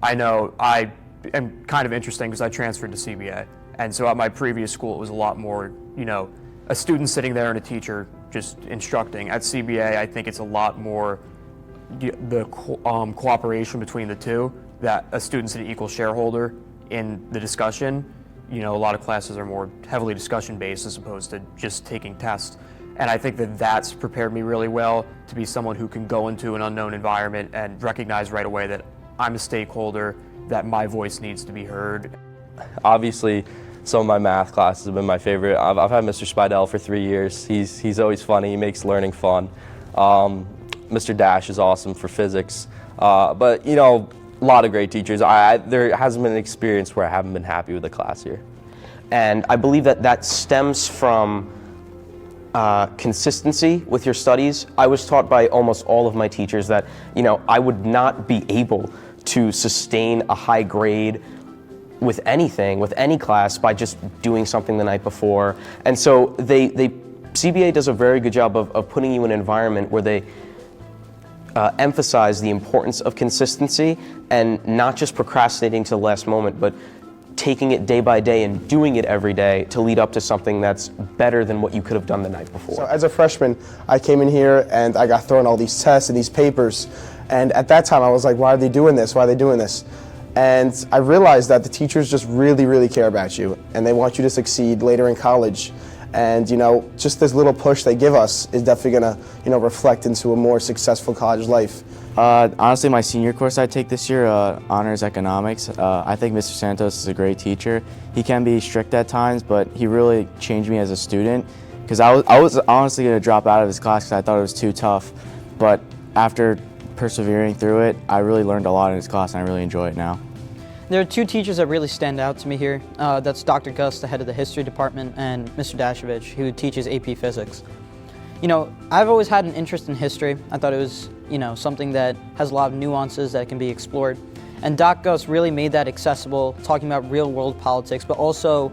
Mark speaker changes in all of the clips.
Speaker 1: I know I am kind of interesting because I transferred to CBA. And so at my previous school, it was a lot more, a student sitting there and a teacher just instructing. At CBA, I think it's a lot more the cooperation between the two, that a student's an equal shareholder in the discussion. A lot of classes are more heavily discussion-based as opposed to just taking tests. And I think that that's prepared me really well to be someone who can go into an unknown environment and recognize right away that I'm a stakeholder, that my voice needs to be heard.
Speaker 2: Obviously, some of my math classes have been my favorite. I've had Mr. Spidell for 3 years. He's always funny. He makes learning fun. Mr. Dash is awesome for physics. But, a lot of great teachers. There hasn't been an experience where I haven't been happy with the class here.
Speaker 3: And I believe that stems from consistency with your studies. I was taught by almost all of my teachers that, I would not be able to sustain a high grade with anything, with any class, by just doing something the night before. And so CBA does a very good job of putting you in an environment where they emphasize the importance of consistency and not just procrastinating to the last moment, but taking it day by day and doing it every day to lead up to something that's better than what you could have done the night before.
Speaker 4: So as a freshman, I came in here and I got thrown all these tests and these papers. And at that time I was like, why are they doing this? Why are they doing this? And I realized that the teachers just really, really care about you and they want you to succeed later in college. And just this little push they give us is definitely gonna reflect into a more successful college life.
Speaker 5: Honestly, my senior course I take this year, honors economics. I think Mr. Santos is a great teacher. He can be strict at times, but he really changed me as a student, because I was honestly going to drop out of his class because I thought it was too tough. But after persevering through it, I really learned a lot in his class and I really enjoy it now.
Speaker 6: There are two teachers that really stand out to me here. That's Dr. Gus, the head of the history department, and Mr. Dashovich, who teaches AP physics. I've always had an interest in history. I thought it was, something that has a lot of nuances that can be explored. And Doc Gus really made that accessible, talking about real world politics, but also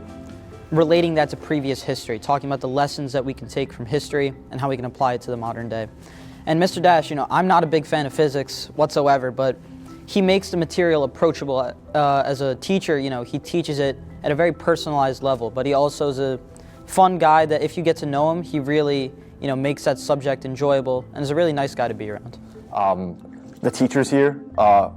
Speaker 6: relating that to previous history, talking about the lessons that we can take from history and how we can apply it to the modern day. And Mr. Dash, I'm not a big fan of physics whatsoever, but he makes the material approachable. As a teacher, he teaches it at a very personalized level, but he also is a fun guy that if you get to know him, he really makes that subject enjoyable and is a really nice guy to be around.
Speaker 7: The teachers here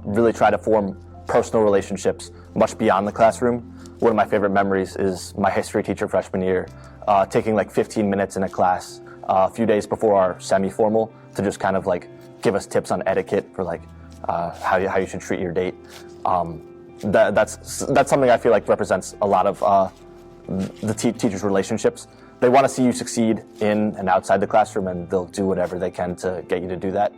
Speaker 7: really try to form personal relationships much beyond the classroom. One of my favorite memories is my history teacher freshman year, taking like 15 minutes in a class a few days before our semi-formal to just kind of like give us tips on etiquette for like how you should treat your date. That's something I feel like represents a lot of the teachers' relationships. They want to see you succeed in and outside the classroom, and they'll do whatever they can to get you to do that.